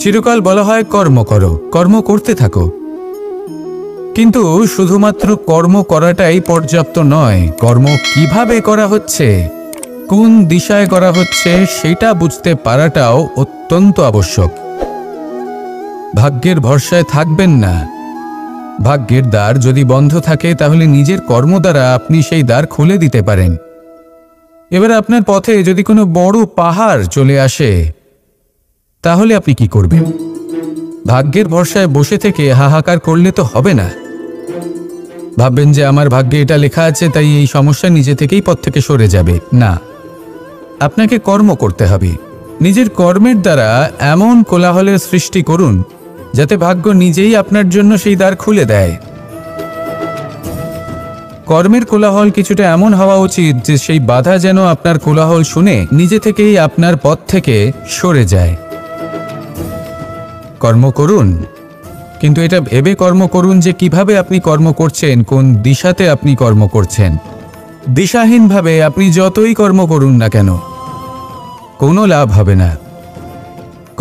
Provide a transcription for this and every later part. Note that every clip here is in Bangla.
চিরকাল বলা হয় কর্ম করো, কর্ম করতে থাকো, কিন্তু শুধুমাত্র কর্ম করাটাই পর্যাপ্ত নয়। কর্ম কিভাবে করা হচ্ছে, কোন দিশায় করা হচ্ছে সেটা বুঝতে পারাটাও অত্যন্ত আবশ্যক। ভাগ্যের ভরসায় থাকবেন না। ভাগ্যের দ্বার যদি বন্ধ থাকে তাহলে নিজের কর্ম দ্বারা আপনি সেই দ্বার খুলে দিতে পারেন। এবার আপনার পথে যদি কোনো বড় পাহাড় চলে আসে তাহলে আপনি কি করবেন? ভাগ্যের ভরসায় বসে থেকে হাহাকার করলে তো হবে না। ভাববেন যে আমার ভাগ্যে এটা লেখা আছে তাই এই সমস্যা নিজে থেকেই পথ থেকে সরে যাবে। না, আপনাকে কর্ম করতে হবে। নিজের কর্মের দ্বারা এমন কোলাহলের সৃষ্টি করুন যাতে ভাগ্য নিজেই আপনার জন্য সেই দ্বার খুলে দেয়। কর্মের কোলাহল কিছুটা এমন হওয়া উচিত যে সেই বাধা যেন আপনার কোলাহল শুনে নিজে থেকেই আপনার পথ থেকে সরে যায়। কর্ম করুন, কিন্তু এটা ভেবে কর্ম করুন যে কিভাবে আপনি কর্ম করছেন, কোন দিশাতে আপনি কর্ম করছেন। দিশাহীনভাবে আপনি যতই কর্ম করুন না কেন কোনো লাভ হবে না,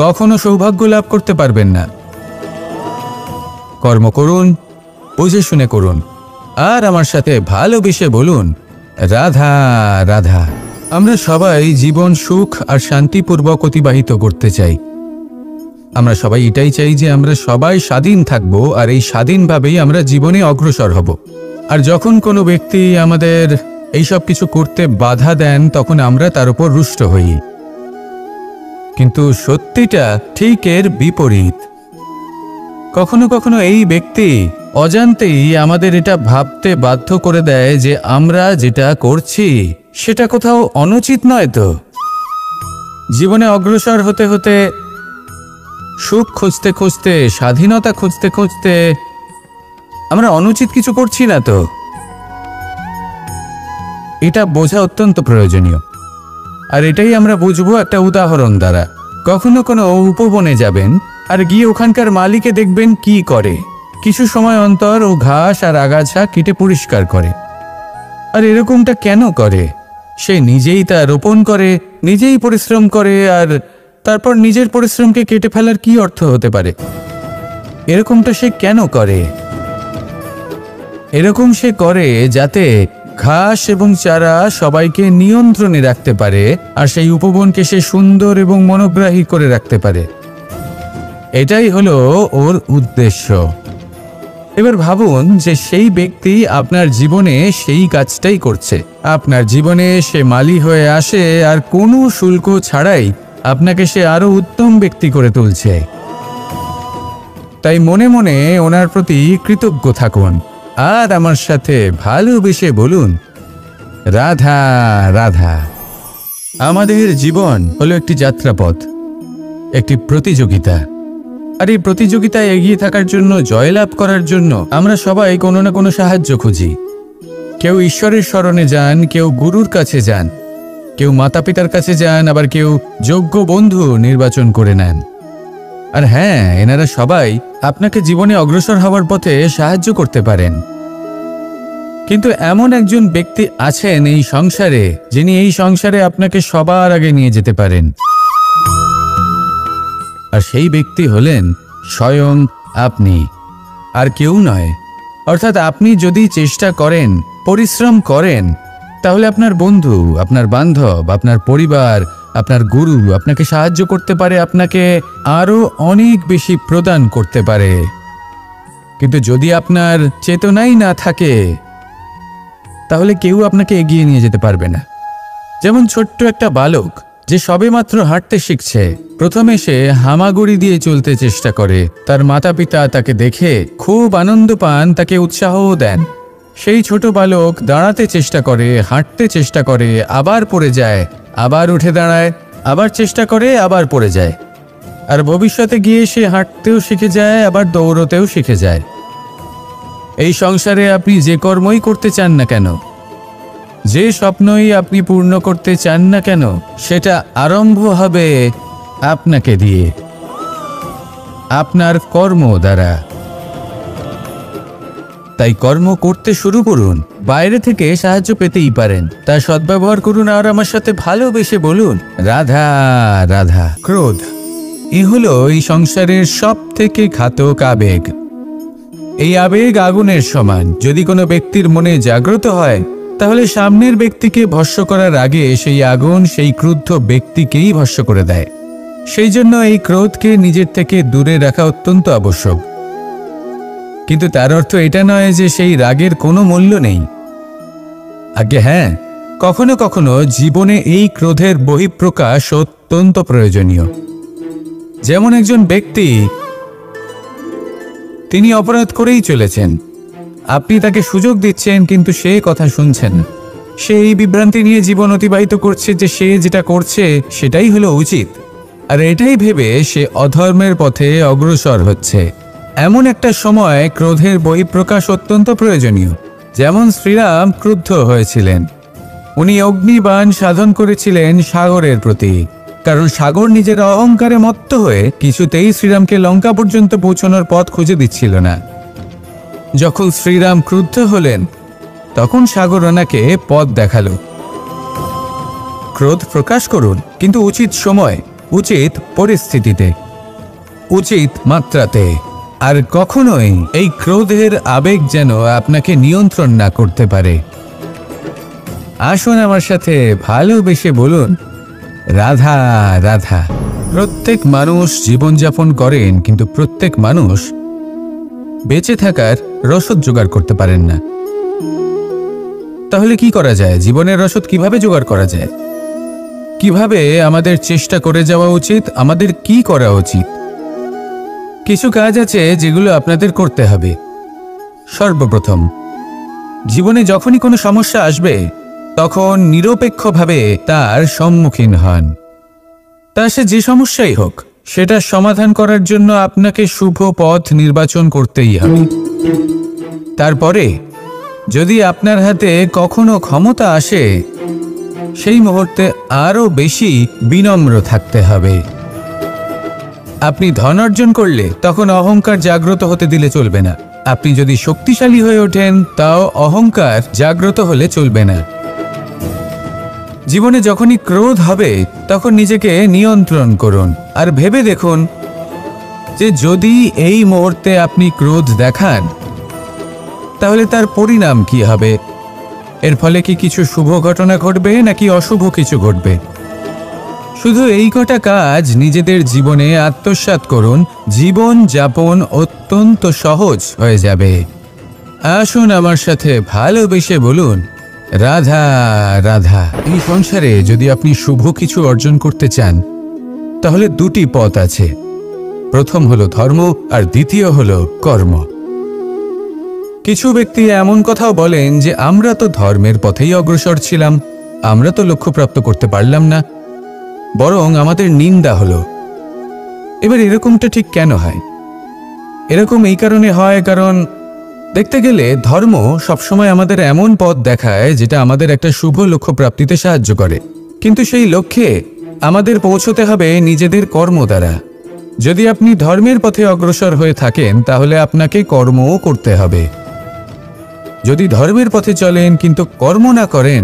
কখনো সৌভাগ্য লাভ করতে পারবেন না। কর্ম করুন, বুঝে শুনে করুন, আর আমার সাথে ভালোবেসে বলুন রাধা রাধা। আমরা সবাই জীবন সুখ আর শান্তিপূর্বক অতিবাহিত করতে চাই। আমরা সবাই এটাই চাই যে আমরা সবাই স্বাধীন থাকব, আর এই স্বাধীনভাবেই আমরা জীবনে অগ্রসর হব। আর যখন কোনো ব্যক্তি আমাদের এইসব কিছু করতে বাধা দেন তখন আমরা তার উপর রুষ্ট হই। কিন্তু সত্যিটা ঠিক এর বিপরীত। কখনো কখনো এই ব্যক্তি অজান্তেই আমাদের এটা ভাবতে বাধ্য করে দেয় যে আমরা যেটা করছি সেটা কোথাও অনুচিত নয় তো। জীবনে অগ্রসর হতে হতে, সুখ খুঁজতে খুঁজতে, স্বাধীনতা খুঁজতে খুঁজতে আমরা অনুচিত কিছু করছি না তো। এটা বোঝা অত্যন্ত প্রয়োজনীয়, আর এটাই আমরা বুঝবো একটা উদাহরণ দ্বারা। কখনো কোনো উপবনে যাবেন আর গিয়ে ওখানকার মালিকে দেখবেন কি করে। কিছু সময় অন্তর ও ঘাস আর আগাছা কেটে পরিষ্কার করে। আর এরকমটা কেন করে? সে নিজেই তা রোপণ করে, নিজেই পরিশ্রম করে, আর তারপর নিজের পরিশ্রমকে কেটে ফেলার কি অর্থ হতে পারে? এরকমটা সে কেন করে? এরকম সে করে যাতে ঘাস এবং চারা সবাইকে নিয়ন্ত্রণে রাখতে পারে, আর সেই উপবনকে সে সুন্দর এবং মনোগ্রাহী করে রাখতে পারে। এটাই হলো ওর উদ্দেশ্য। এবার ভাবুন যে সেই ব্যক্তি আপনার জীবনে সেই কাজটাই করছে। আপনার জীবনে সে মালি হয়ে আসে আর কোনো শুল্ক ছাড়াই আপনাকে সে আরো উত্তম ব্যক্তি করে তুলছে। তাই মনে মনে ওনার প্রতি কৃতজ্ঞ থাকুন, আর আমার সাথে ভালোবেসে বলুন রাধা রাধা। আমাদের জীবন হলো একটি যাত্রাপথ, একটি প্রতিযোগিতা। আর এই প্রতিযোগিতায় এগিয়ে থাকার জন্য, জয়লাভ করার জন্য আমরা সবাই কোনো না কোনো সাহায্য খুঁজি। কেউ ঈশ্বরের শরণে যান, কেউ গুরুর কাছে যান, কেউ মাতা পিতার কাছে যান, আবার কেউ যোগ্য বন্ধু নির্বাচন করে নেন। আর হ্যাঁ, এনারা সবাই আপনাকে জীবনে অগ্রসর হওয়ার পথে সাহায্য করতে পারেন। কিন্তু এমন একজন ব্যক্তি আছেন এই সংসারে যিনি এই সংসারে আপনাকে সবার আগে নিয়ে যেতে পারেন, আর সেই ব্যক্তি হলেন স্বয়ং আপনি, আর কেউ নয়। অর্থাৎ আপনি যদি চেষ্টা করেন, পরিশ্রম করেন, তাহলে আপনার বন্ধু, আপনার বান্ধব, আপনার পরিবার, আপনার গুরু আপনাকে সাহায্য করতে পারে, আপনাকে আরো অনেক বেশি প্রদান করতে পারে। কিন্তু যদি আপনার চেতনাই না থাকে তাহলে কেউ আপনাকে এগিয়ে নিয়ে যেতে পারবে না। যেমন ছোট্ট একটা বালক যে সবেমাত্র হাঁটতে শিখছে, প্রথমে সে হামাগুড়ি দিয়ে চলতে চেষ্টা করে। তার মাতা পিতা তাকে দেখে খুব আনন্দ পান, তাকে উৎসাহও দেন। সেই ছোট বালক দাঁড়াতে চেষ্টা করে, হাঁটতে চেষ্টা করে, আবার পড়ে যায়, আবার উঠে দাঁড়ায়, আবার চেষ্টা করে, আবার পড়ে যায়। আর ভবিষ্যতে গিয়ে সে হাঁটতেও শিখে যায়, আবার দৌড়তেও শিখে যায়। এই সংসারে আপনি যে কর্মই করতে চান না কেন, যে স্বপ্নই আপনি পূর্ণ করতে চান না কেন, সেটা আরম্ভ হবে আপনাকে দিয়ে, আপনার কর্ম দ্বারা। তাই কর্ম করতে শুরু করুন। বাইরে থেকে সাহায্য পেতেই পারেন, তার সদ্ব্যবহার করুন, আর আমার সাথে ভালোবেসে বলুন রাধা রাধা। ক্রোধ এ হলো এই সংসারের সব থেকে ঘাতক আবেগ। এই আবেগ আগুনের সমান। যদি কোনো ব্যক্তির মনে জাগ্রত হয়, তাহলে সামনের ব্যক্তিকে ভস্ম করার আগে সেই আগুন সেই ক্রুদ্ধ ব্যক্তিকেই ভস্ম করে দেয়। সেই জন্য এই ক্রোধকে নিজের থেকে দূরে রাখা অত্যন্ত আবশ্যক। কিন্তু তার অর্থ এটা নয় যে সেই রাগের কোনো মূল্য নেই। আগে হ্যাঁ, কখনো কখনো জীবনে এই ক্রোধের বহিঃপ্রকাশ অত্যন্ত প্রয়োজনীয়। যেমন একজন ব্যক্তি, তিনি অপরাধ করেই চলেছেন, আপনি তাকে সুযোগ দিচ্ছেন কিন্তু সে কথা শুনছেন। সে এই বিভ্রান্তি নিয়ে জীবন অতিবাহিত করছে যে সে যেটা করছে সেটাই হলো উচিত, আর এটাই ভেবে সে অধর্মের পথে অগ্রসর হচ্ছে। এমন একটা সময় ক্রোধের বহিঃপ্রকাশ অত্যন্ত প্রয়োজনীয়। যেমন শ্রীরাম ক্রুদ্ধ হয়েছিলেন, উনি অগ্নিবাণ সাধন করেছিলেন সাগরের প্রতি, কারণ সাগর নিজের অহংকারে মত্ত হয়ে কিছুতেই শ্রীরামকে লঙ্কা পর্যন্ত পৌঁছানোর পথ খুঁজে দিচ্ছিল না। যখন শ্রীরাম ক্রুদ্ধ হলেন, তখন সাগর ওনাকে পথ দেখালো। ক্রোধ প্রকাশ করুন, কিন্তু উচিত সময়, উচিত পরিস্থিতিতে, উচিত মাত্রাতে। আর কখনোই এই ক্রোধের আবেগ যেন আপনাকে নিয়ন্ত্রণ না করতে পারে। আসুন আমার সাথে ভালোবেসে বলুন, রাধা রাধা। প্রত্যেক মানুষ জীবনযাপন করেন, কিন্তু প্রত্যেক মানুষ বেঁচে থাকার রসদ জোগাড় করতে পারেন না। তাহলে কি করা যায়? জীবনের রসদ কিভাবে জোগাড় করা যায়? কিভাবে আমাদের চেষ্টা করে যাওয়া উচিত? আমাদের কি করা উচিত? কিছু কাজ আছে যেগুলো আপনাদের করতে হবে। সর্বপ্রথম, জীবনে যখনই কোনো সমস্যা আসবে তখন নিরপেক্ষভাবে তার সম্মুখীন হন। তা সে যে সমস্যাই হোক, সেটা সমাধান করার জন্য আপনাকে শুভ পথ নির্বাচন করতেই হবে। তারপরে যদি আপনার হাতে কখনো ক্ষমতা আসে, সেই মুহূর্তে আরও বেশি বিনম্র থাকতে হবে। আপনি ধন অর্জন করলে তখন অহংকার জাগ্রত হতে দিলে চলবে না। আপনি যদি শক্তিশালী হয়ে ওঠেন, তাও অহংকার জাগ্রত হলে চলবে না। জীবনে যখনই ক্রোধ হবে তখন নিজেকে নিয়ন্ত্রণ করুন, আর ভেবে দেখুন যে যদি এই মুহূর্তে আপনি ক্রোধ দেখান, তাহলে তার পরিণাম কি হবে। এর ফলে কি কিছু শুভ ঘটনা ঘটবে নাকি অশুভ কিছু ঘটবে? শুধু এই কটা কাজ নিজেদের জীবনে আত্মসাৎ করুন, জীবন যাপন অত্যন্ত সহজ হয়ে যাবে। আসুন আমার সাথে ভালোবেসে বলুন, রাধা রাধা। এই সংসারে যদি আপনি শুভ কিছু অর্জন করতে চান, তাহলে দুটি পথ আছে। প্রথম হলো ধর্ম, আর দ্বিতীয় হলো কর্ম। কিছু ব্যক্তি এমন কথাও বলেন যে আমরা তো ধর্মের পথেই অগ্রসর ছিলাম, আমরা তো লক্ষ্যপ্রাপ্ত করতে পারলাম না, বরং আমাদের নিন্দা হলো। এবার এরকমটা ঠিক কেন হয়? এরকম এই কারণে হয়, কারণ দেখতে গেলে ধর্ম সবসময় আমাদের এমন পথ দেখায় যেটা আমাদের একটা শুভ লক্ষ্য প্রাপ্তিতে সাহায্য করে, কিন্তু সেই লক্ষ্যে আমাদের পৌঁছতে হবে নিজেদের কর্ম দ্বারা। যদি আপনি ধর্মের পথে অগ্রসর হয়ে থাকেন, তাহলে আপনাকে কর্মও করতে হবে। যদি ধর্মের পথে চলেন কিন্তু কর্ম না করেন,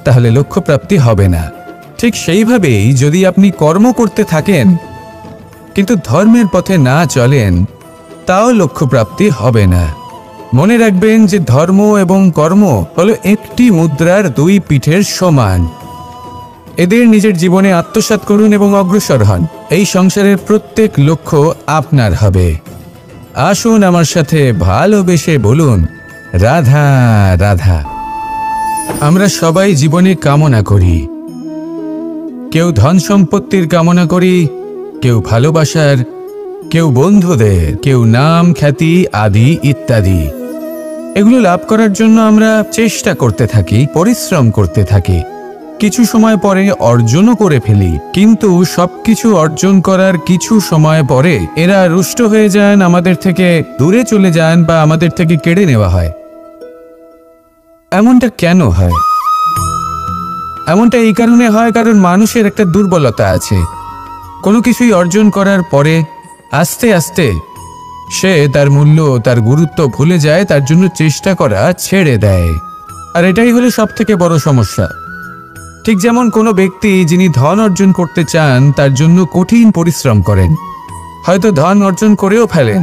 তাহলে লক্ষ্যপ্রাপ্তি হবে না। ঠিক সেইভাবেই যদি আপনি কর্ম করতে থাকেন কিন্তু ধর্মের পথে না চলেন, তাও লক্ষ্যপ্রাপ্তি হবে না। মনে রাখবেন যে ধর্ম এবং কর্ম হলো একটি মুদ্রার দুই পিঠের সমান। এদের নিজের জীবনে আত্মসাৎ করুন এবং অগ্রসর হন। এই সংসারের প্রত্যেক লক্ষ্য আপনার হবে। আসুন আমার সাথে ভালোবেসে বলুন, রাধা রাধা। আমরা সবাই জীবনে কামনা করি। কেউ ধন সম্পত্তির কামনা করি, কেউ ভালোবাসার, কেউ বন্ধুদের, কেউ নাম খ্যাতি আদি ইত্যাদি। এগুলো লাভ করার জন্য আমরা চেষ্টা করতে থাকি, পরিশ্রম করতে থাকি। কিছু সময় পরে অর্জনও করে ফেলি, কিন্তু সবকিছু অর্জন করার কিছু সময় পরে এরা রুষ্ট হয়ে যান, আমাদের থেকে দূরে চলে যান বা আমাদের থেকে কেড়ে নেওয়া হয়। এমনটা কেন হয়? এমনটা এই কারণে হয় কারণ মানুষের একটা দুর্বলতা আছে। কোনো কিছুই অর্জন করার পরে আস্তে আস্তে সে তার মূল্য, তার গুরুত্ব ভুলে যায়, তার জন্য চেষ্টা করা ছেড়ে দেয়। আর এটাই হলো সব থেকে বড় সমস্যা। ঠিক যেমন কোনো ব্যক্তি যিনি ধন অর্জন করতে চান তার জন্য কঠিন পরিশ্রম করেন, হয়তো ধন অর্জন করেও ফেলেন,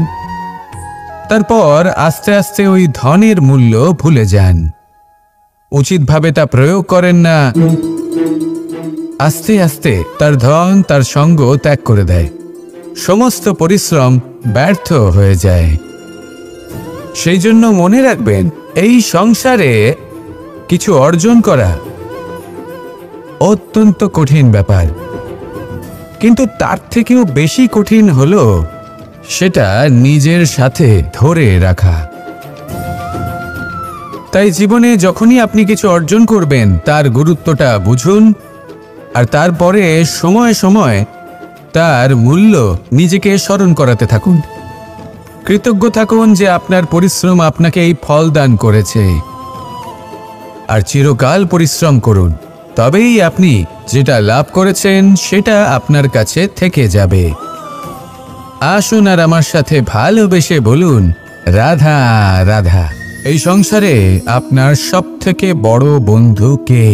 তারপর আস্তে আস্তে ওই ধনের মূল্য ভুলে যান, উচিতভাবে তা প্রয়োগ করেন না, আস্তে আস্তে তার ধন তার সঙ্গ ত্যাগ করে দেয়, সমস্ত পরিশ্রম ব্যর্থ হয়ে যায়। সেই জন্য মনে রাখবেন, এই সংসারে কিছু অর্জন করা অত্যন্ত কঠিন ব্যাপার, কিন্তু তার থেকেও বেশি কঠিন হলো সেটা নিজের সাথে ধরে রাখা। তাই জীবনে যখনই আপনি কিছু অর্জন করবেন তার গুরুত্বটা বুঝুন, আর তারপরে সময়ে সময়ে তার মূল্য নিজেকে স্মরণ করাতে থাকুন। কৃতজ্ঞ থাকুন যে আপনার পরিশ্রম আপনাকে এই ফল দান করেছে, আর চিরকাল পরিশ্রম করুন, তবেই আপনি যেটা লাভ করেছেন সেটা আপনার কাছে থেকে যাবে। আসুন আর আমার সাথে ভালোবেসে বলুন, রাধা রাধা। এই সংসারে আপনার সবথেকে বড় বন্ধু কে?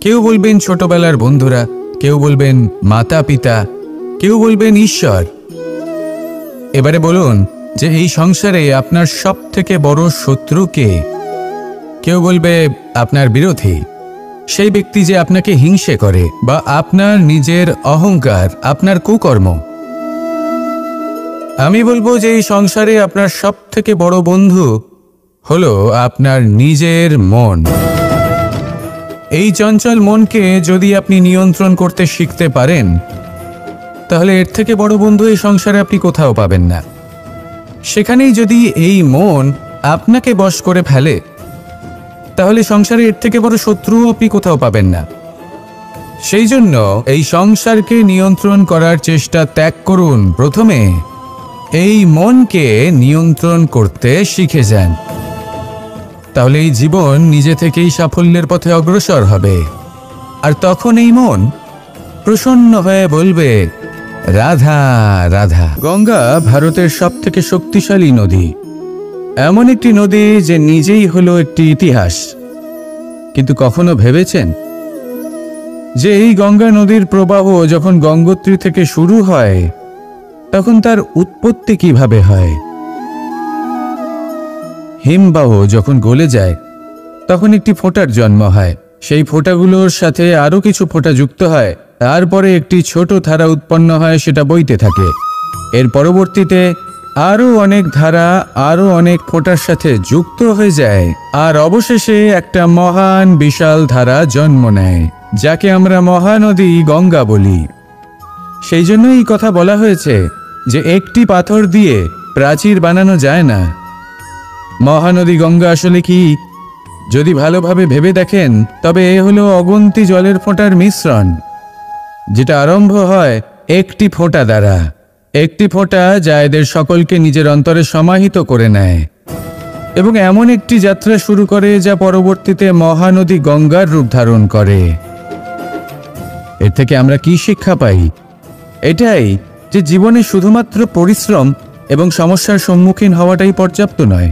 কেউ বলবেন ছোটবেলার বন্ধুরা, কেউ বলবেন মাতা পিতা, কেউ বলবেন ঈশ্বর। এবারে বলুন যে এই সংসারে আপনার সবথেকে বড় শত্রু কে? কেউ বলবে আপনার বিরোধী, সেই ব্যক্তি যে আপনাকে হিংসে করে, বা আপনার নিজের অহংকার, আপনার কুকর্ম। আমি বলবো যে এই সংসারে আপনার সবথেকে বড় বন্ধু হলো আপনার নিজের মন। এই চঞ্চল মনকে যদি আপনি নিয়ন্ত্রণ করতে শিখতে পারেন, তাহলে এর থেকে বড় বন্ধু এই সংসারে আপনি কোথাও পাবেন না। সেখানেই যদি এই মন আপনাকে বশ করে ফেলে, তাহলে সংসারে এর থেকে বড় শত্রুও আপনি কোথাও পাবেন না। সেই জন্য এই সংসারকে নিয়ন্ত্রণ করার চেষ্টা ত্যাগ করুন। প্রথমে এই মনকে নিয়ন্ত্রণ করতে শিখে যান, তাহলে এই জীবন নিজে থেকেই সাফল্যের পথে অগ্রসর হবে। আর তখন এই মন প্রসন্ন হয়ে বলবে, রাধা রাধা। গঙ্গা ভারতের সবথেকে শক্তিশালী নদী, এমন একটি নদী যে নিজেই হলো একটি ইতিহাস। কিন্তু কখনো ভেবেছেন যে এই গঙ্গা নদীর প্রবাহ যখন গঙ্গোত্রী থেকে শুরু হয়, তখন তার উৎপত্তি কিভাবে হয়? হিমবাহ যখন গলে যায়, তখন একটি ফোঁটার জন্ম হয়, সেই ফোঁটাগুলোর সাথে আরো কিছু ফোঁটা যুক্ত হয়, তারপরে একটি ছোট ধারা উৎপন্ন হয়, সেটা বইতে থাকে। এর পরবর্তীতে আরো অনেক ধারা আরো অনেক ফোঁটার সাথে যুক্ত হয়ে যায়, আর অবশেষে একটা মহান বিশাল ধারা জন্ম নেয়, যাকে আমরা মহানদী গঙ্গা বলি। সেই জন্য এই কথা বলা হয়েছে যে একটি পাথর দিয়ে প্রাচীর বানানো যায় না। মহানদী গঙ্গা আসলে কি, যদি ভালোভাবে ভেবে দেখেন, তবে এ হলো অগুন্তি জলের ফোঁটার মিশ্রণ, যেটা আরম্ভ হয় একটি ফোঁটা দ্বারা। একটি ফোঁটা যা এদের সকলকে নিজের অন্তরে সমাহিত করে নেয় এবং এমন একটি যাত্রা শুরু করে যা পরবর্তীতে মহানদী গঙ্গার রূপ ধারণ করে। এর থেকে আমরা কি শিক্ষা পাই? এটাই যে জীবনে শুধুমাত্র পরিশ্রম এবং সমস্যার সম্মুখীন হওয়াটাই পর্যাপ্ত নয়,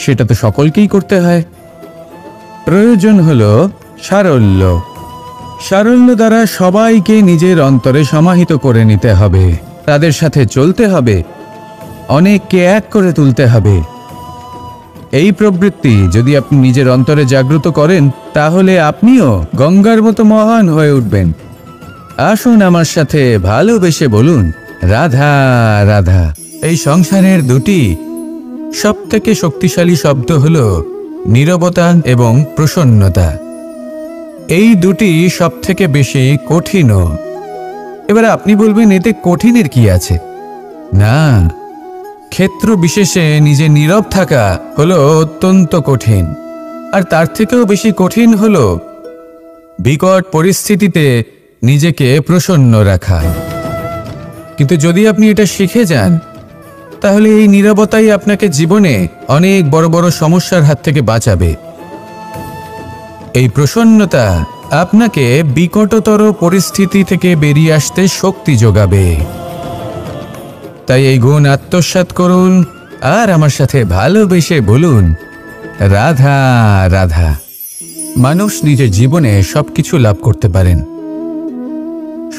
সেটা তো সকলকেই করতে হয়। প্রয়োজন হলো সারল্য। সারল্য দ্বারা সবাইকে নিজের অন্তরে সমাহিত করে নিতে হবে, তাদের সাথে চলতে হবে, অনেককে এক করে তুলতে হবে। এই প্রবৃত্তি যদি আপনি নিজের অন্তরে জাগ্রত করেন, তাহলে আপনিও গঙ্গার মতো মহান হয়ে উঠবেন। আসুন আমার সাথে ভালোবেসে বলুন, রাধা রাধা। এই সংসারের দুটি সবথেকে শক্তিশালী শব্দ হলো নীরবতা এবং প্রসন্নতা। এই দুটি সবথেকে বেশি কঠিনও। এবার আপনি বলবেন, এতে কঠিনের কি আছে? না, ক্ষেত্র বিশেষে নিজে নীরব থাকা হলো অত্যন্ত কঠিন, আর তার থেকেও বেশি কঠিন হলো বিকট পরিস্থিতিতে নিজেকে প্রসন্ন রাখা। কিন্তু যদি আপনি এটা শিখে যান, তাহলে এই নীরবতাই আপনাকে জীবনে অনেক বড় বড় সমস্যার হাত থেকে বাঁচাবে। এই প্রসন্নতা আপনাকে বিকটতর পরিস্থিতি থেকে বেরিয়ে আসতে শক্তি যোগাবে। তাই এই গুণ আত্মসাৎ করুন আর আমার সাথে ভালোবেসে বলুন, রাধা রাধা। মানুষ নিজের জীবনে সবকিছু লাভ করতে পারেন,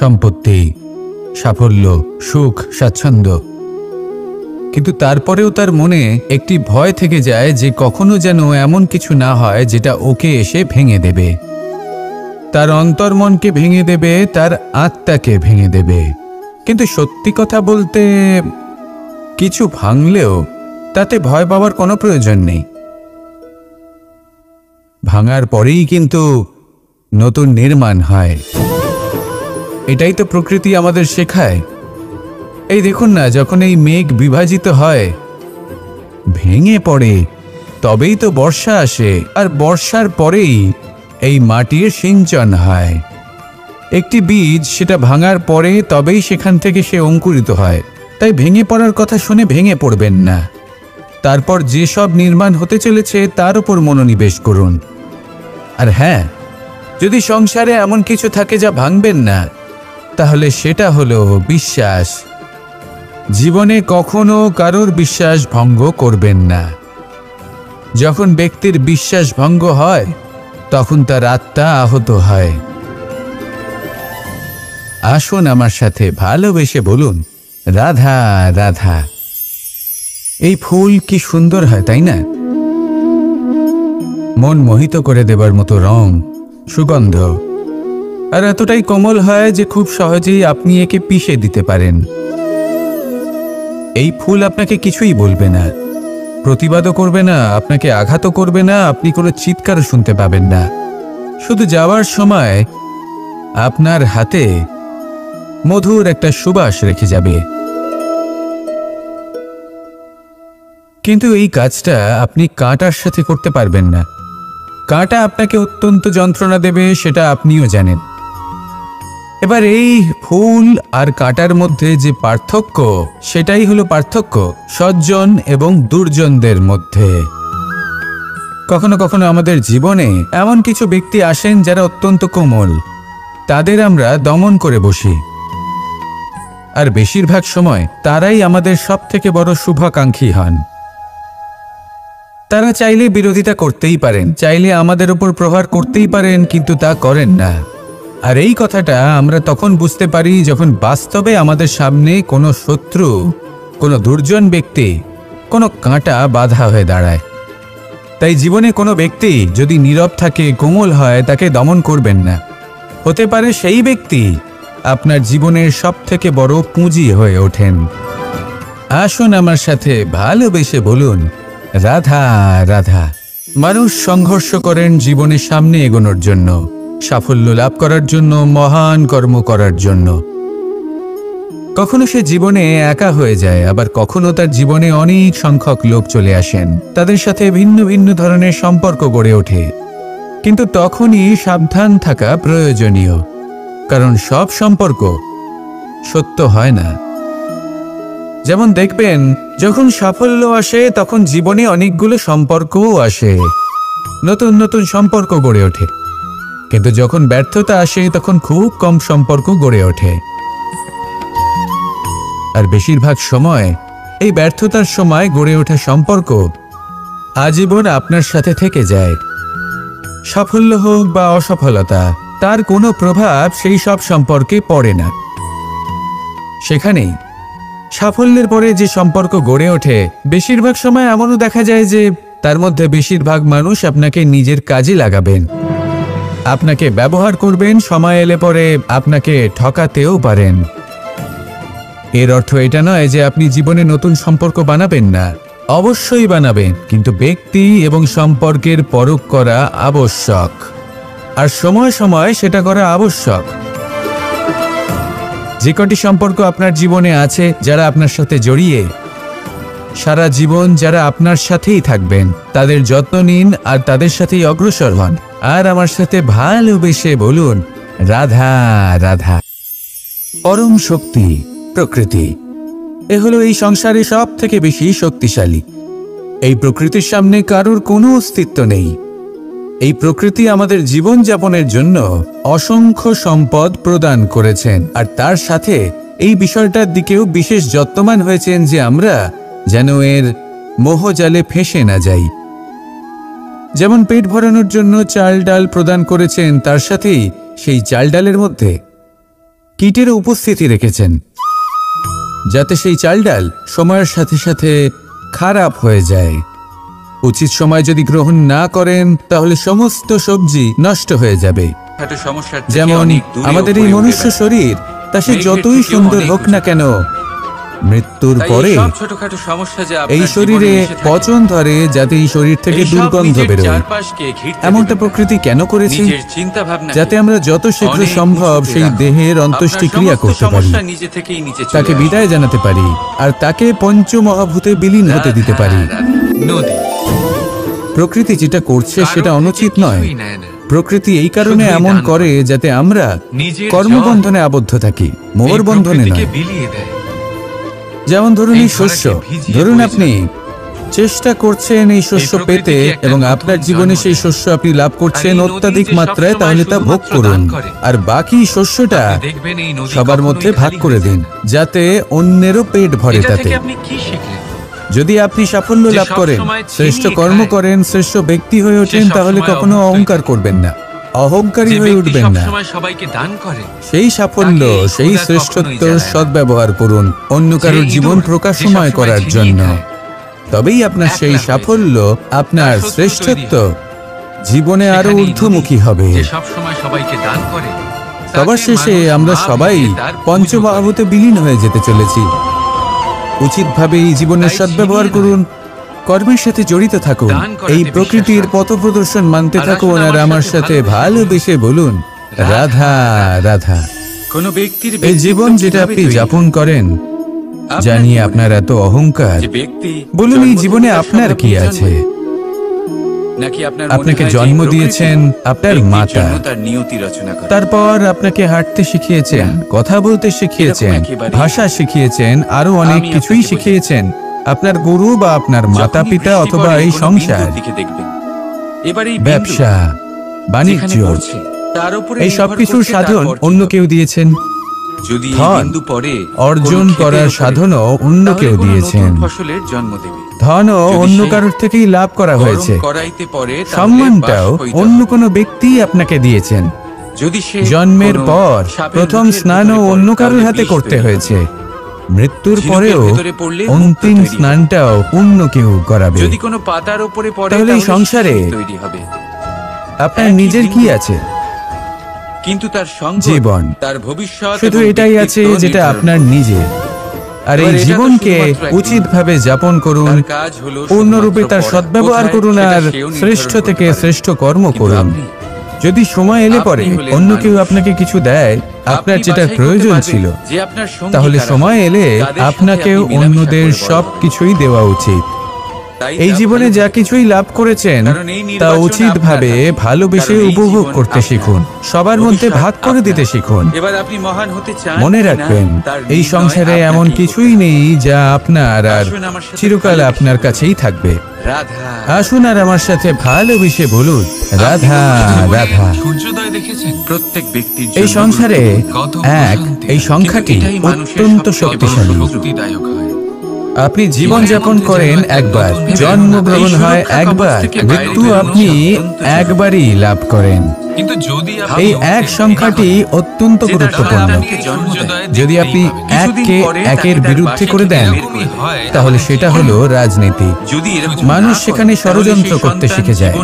সম্পত্তি, সাফল্য, সুখ, স্বাচ্ছন্দ্য, কিন্তু তারপরেও তার মনে একটি ভয় থেকে যায় যে কখনো যেন এমন কিছু না হয় যেটা ওকে এসে ভেঙে দেবে, তার অন্তর্মনকে ভেঙে দেবে, তার আত্মাকে ভেঙে দেবে। কিন্তু সত্যি কথা বলতে কিছু ভাঙলেও তাতে ভয় পাওয়ার কোনো প্রয়োজন নেই। ভাঙার পরেই কিন্তু নতুন নির্মাণ হয়। এটাই তো প্রকৃতি আমাদের শেখায়। এই দেখুন না, যখন এই মেঘ বিভাজিত হয়, ভেঙে পড়ে, তবেই তো বর্ষা আসে, আর বর্ষার পরেই এই মাটির সিঞ্চন হয়। একটি বীজ সেটা ভাঙার পরে তবেই সেখান থেকে সে অঙ্কুরিত হয়। তাই ভেঙে পড়ার কথা শুনে ভেঙে পড়বেন না। তারপর যেসব নির্মাণ হতে চলেছে তার উপর মনোনিবেশ করুন। আর হ্যাঁ, যদি সংসারে এমন কিছু থাকে যা ভাঙবেন না, তাহলে সেটা হলো বিশ্বাস। জীবনে কখনো কারোর বিশ্বাস ভঙ্গ করবেন না। যখন ব্যক্তির বিশ্বাস ভঙ্গ হয় তখন তার আত্মা আহত হয়। আসুন আমার সাথে ভালোবেসে বলুন, রাধা রাধা। এই ফুল কি সুন্দর হয়, তাই না? মন মোহিত করে দেবার মতো রং, সুগন্ধ, আর এতটাই কোমল হয় যে খুব সহজেই আপনি একে পিষে দিতে পারেন। এই ফুল আপনাকে কিছুই বলবে না, প্রতিবাদও করবে না, আপনাকে আঘাতও করবে না, আপনি কোনো চিৎকারও শুনতে পাবেন না। শুধু যাওয়ার সময় আপনার হাতে মধুর একটা সুবাস রেখে যাবে। কিন্তু এই কাজটা আপনি কাঁটার সাথে করতে পারবেন না। কাঁটা আপনাকে অত্যন্ত যন্ত্রণা দেবে, সেটা আপনিও জানেন। এবার এই ফুল আর কাঁটার মধ্যে যে পার্থক্য, সেটাই হলো পার্থক্য সজ্জন এবং দুর্জনদের মধ্যে। কখনো কখনো আমাদের জীবনে এমন কিছু ব্যক্তি আসেন যারা অত্যন্ত কোমল, তাদের আমরা দমন করে বসি। আর বেশিরভাগ সময় তারাই আমাদের সবথেকে বড় শুভাকাঙ্ক্ষী হন। তারা চাইলে বিরোধিতা করতেই পারেন, চাইলে আমাদের উপর প্রহার করতেই পারেন, কিন্তু তা করেন না। আর এই কথাটা আমরা তখন বুঝতে পারি যখন বাস্তবে আমাদের সামনে কোনো শত্রু, কোনো দুর্জন ব্যক্তি, কোনো কাঁটা বাধা হয়ে দাঁড়ায়। তাই জীবনে কোনো ব্যক্তি যদি নীরব থাকে, কোমল হয়, তাকে দমন করবেন না। হতে পারে সেই ব্যক্তি আপনার জীবনের সবথেকে বড় পুঁজি হয়ে ওঠেন। আসুন আমার সাথে ভালোবেসে বলুন, রাধা রাধা। মানুষ সংঘর্ষ করেন জীবনের সামনে এগোনোর জন্য, সাফল্য লাভ করার জন্য, মহান কর্ম করার জন্য। কখনো সে জীবনে একা হয়ে যায়, আবার কখনো তার জীবনে অনেক সংখ্যক লোক চলে আসেন, তাদের সাথে ভিন্ন ভিন্ন ধরনের সম্পর্ক গড়ে ওঠে। কিন্তু তখনই সাবধান থাকা প্রয়োজনীয়, কারণ সব সম্পর্ক সত্য হয় না। যেমন দেখবেন, যখন সাফল্য আসে তখন জীবনে অনেকগুলো সম্পর্কও আসে, নতুন নতুন সম্পর্ক গড়ে ওঠে। কিন্তু যখন ব্যর্থতা আসে তখন খুব কম সম্পর্ক গড়ে ওঠে। আর বেশিরভাগ সময় এই ব্যর্থতার সময় গড়ে ওঠা সম্পর্ক আজীবন আপনার সাথে থেকে যায়। সাফল্য হোক বা অসফলতা, তার কোনো প্রভাব সেই সব সম্পর্কে পড়ে না। সেখানেই সাফল্যের পরে যে সম্পর্ক গড়ে ওঠে, বেশিরভাগ সময় এমনও দেখা যায় যে তার মধ্যে বেশিরভাগ মানুষ আপনাকে নিজের কাজে লাগাবেন, আপনাকে ব্যবহার করবেন, সময় এলে পরে আপনাকে ঠকাতেও পারেন। এর অর্থ এটা নয় যে আপনি জীবনে নতুন সম্পর্ক বানাবেন না, অবশ্যই বানাবেন, কিন্তু ব্যক্তি এবং সম্পর্কের পরখ করা আবশ্যক, আর সময় সময় সেটা করা আবশ্যক। যে কটি সম্পর্ক আপনার জীবনে আছে, যারা আপনার সাথে জড়িয়ে সারা জীবন, যারা আপনার সাথেই থাকবেন, তাদের যত্ন নিন আর তাদের সাথেই অগ্রসর হন। আর আমার সাথে ভালোবেসে বলুন, রাধা রাধা। পরম শক্তি প্রকৃতি, এ হলো এই সংসারে সব থেকে বেশি শক্তিশালী। এই প্রকৃতির সামনে কারোর কোনো অস্তিত্ব নেই। এই প্রকৃতি আমাদের জীবন যাপনের জন্য অসংখ্য সম্পদ প্রদান করেছেন, আর তার সাথে এই বিষয়টার দিকেও বিশেষ যত্নবান হয়েছেন যে আমরা যেন এর মোহজালে ফেঁসে না যাই। যেমন পেট ভরানোর জন্য চাল ডাল প্রদান করেছেন, তার সাথেই সেই চাল ডালের মধ্যে কীটের উপস্থিতি রেখেছেন, যাতে সেই চাল ডাল সময়ের সাথে সাথে খারাপ হয়ে যায়। উচিত সময় যদি গ্রহণ না করেন তাহলে সমস্ত সবজি নষ্ট হয়ে যাবে। যেমন আমাদের এই মনুষ্য শরীর, তা সে যতই সুন্দর হোক না কেন, মৃত্যুর পরে এই শরীরে পচন ধরে, যাতে এই শরীর থেকে দুর্গন্ধ বেরোয়। এমনটা প্রকৃতি কেন করেছে? যাতে আমরা যত শীঘ্র সম্ভব সেই দেহের অন্ত্যেষ্টিক্রিয়া করতে পারি, তাকে বিদায় জানাতে পারি, আর তাকে পঞ্চমহাভূতে বিলীন হতে দিতে পারি। প্রকৃতি যেটা করছে সেটা অনুচিত নয়। প্রকৃতি এই কারণে এমন করে যাতে আমরা কর্মবন্ধনে আবদ্ধ থাকি, মোহর বন্ধনে নয়। যেমন ধরুন এই শস্য, ধরুন আপনি চেষ্টা করছেন এই শস্য পেতে এবং আপনার জীবনে সেই শস্য আপনি লাভ করছেন অত্যাধিক মাত্রায়, তাহলে তা ভোগ করুন আর বাকি শস্যটা সবার মধ্যে ভাগ করে দিন, যাতে অন্যেরও পেট ভরে। তাতে যদি আপনি সাফল্য লাভ করেন, শ্রেষ্ঠ কর্ম করেন, শ্রেষ্ঠ ব্যক্তি হয়ে ওঠেন, তাহলে কখনো অহংকার করবেন না, অহংকারী হয়ে উঠবেন না। সেই সাফল্য, সেই শ্রেষ্ঠত্ব সদ্ব্যবহার করুন অন্য কারোর জীবন প্রকাশময় করার জন্য। তবেই আপনার সেই সাফল্য, আপনার শ্রেষ্ঠত্ব জীবনে আরো ঊর্ধ্বমুখী হবে। সবার শেষে আমরা সবাই পঞ্চমহাভূতে বিলীন হয়ে যেতে চলেছি। উচিতভাবে এই জীবনের সদ্ব্যবহার করুন, কর্মের সাথে জড়িত থাকুন, এই প্রকৃতির পথপ্রদর্শন মানতে থাকুন, আর আমার সাথে ভালোবেসে বলুন রাধা রাধা। কোন ব্যক্তির এই জীবন যেটা আপনি যাপন করেন, জানিয়ে আপনার এত অহংকার, বলুন এই জীবনে আপনার কি আছে? আপনাকে জন্ম দিয়েছেন আপনার মাতা, তারপর আপনাকে হাঁটতে শিখিয়েছেন, কথা বলতে শিখিয়েছেন, ভাষা শিখিয়েছেন, আরো অনেক কিছুই শিখিয়েছেন আপনার গুরু বা আপনার মাতা পিতা অথবা এই সংসার, ব্যবসা, বাণিজ্য, এই সবকিছুর সাধন অন্য কেউ দিয়েছেন। ধন অর্জন করার সাধনও অন্য কেউ দিয়েছেন। ধনও অন্য কারোর থেকেই লাভ করা হয়েছে। সম্মানটাও অন্য কোনো ব্যক্তি আপনাকে দিয়েছেন। জন্মের পর প্রথম স্নানও অন্য কারোর হাতে করতে হয়েছে। মৃত্যুর পরেও অন্তিম স্নানটাও অন্য কেউ করাবে। তাহলে এই সংসারে আপনার নিজের কি আছে? কিন্তু তার জীবন, তার ভবিষ্যৎ শুধু এটাই আছে যেটা আপনার নিজের। আর এই জীবনকে উচিতভাবে যাপন করুন, পূর্ণরূপে তার সদ্ব্যবহার করুন, আর শ্রেষ্ঠ থেকে শ্রেষ্ঠ কর্ম করুন। যদি সময় এলে পরে অন্য কেউ আপনাকে কিছু দেয়, আপনার যেটা প্রয়োজন ছিল, তাহলে সময় এলে আপনাকেও অন্যদের সব কিছুই দেওয়া উচিত। এই জীবনে যা কিছুই লাভ করেছেন তা উচিতভাবে ভালোবেসে উপভোগ করতে শিখুন, সবার মধ্যে ভাগ করে দিতে শিখুন। মনে রাখবেন, এই সংসারে এমন কিছুই নেই যা আপনার আর চিরকাল আপনার কাছেই থাকবে। আসুন আর আমার সাথে ভালোবেসে বলুন রাধা রাধা। এই সংসারে এক, এই সংখ্যাটি অত্যন্ত শক্তিশালী। আপনি জীবন যাপন করেন একবার, জন্মগ্রহণ হয় একবার, মৃত্যু আপনি একবারই লাভ করেন। এই এক সংখ্যাটি অত্যন্ত গুরুত্বপূর্ণ। যদি আপনি এককে একের বিরুদ্ধে করে দেন, তাহলে সেটা হলো রাজনীতি। মানুষ সেখানে ষড়যন্ত্র করতে শিখে যায়।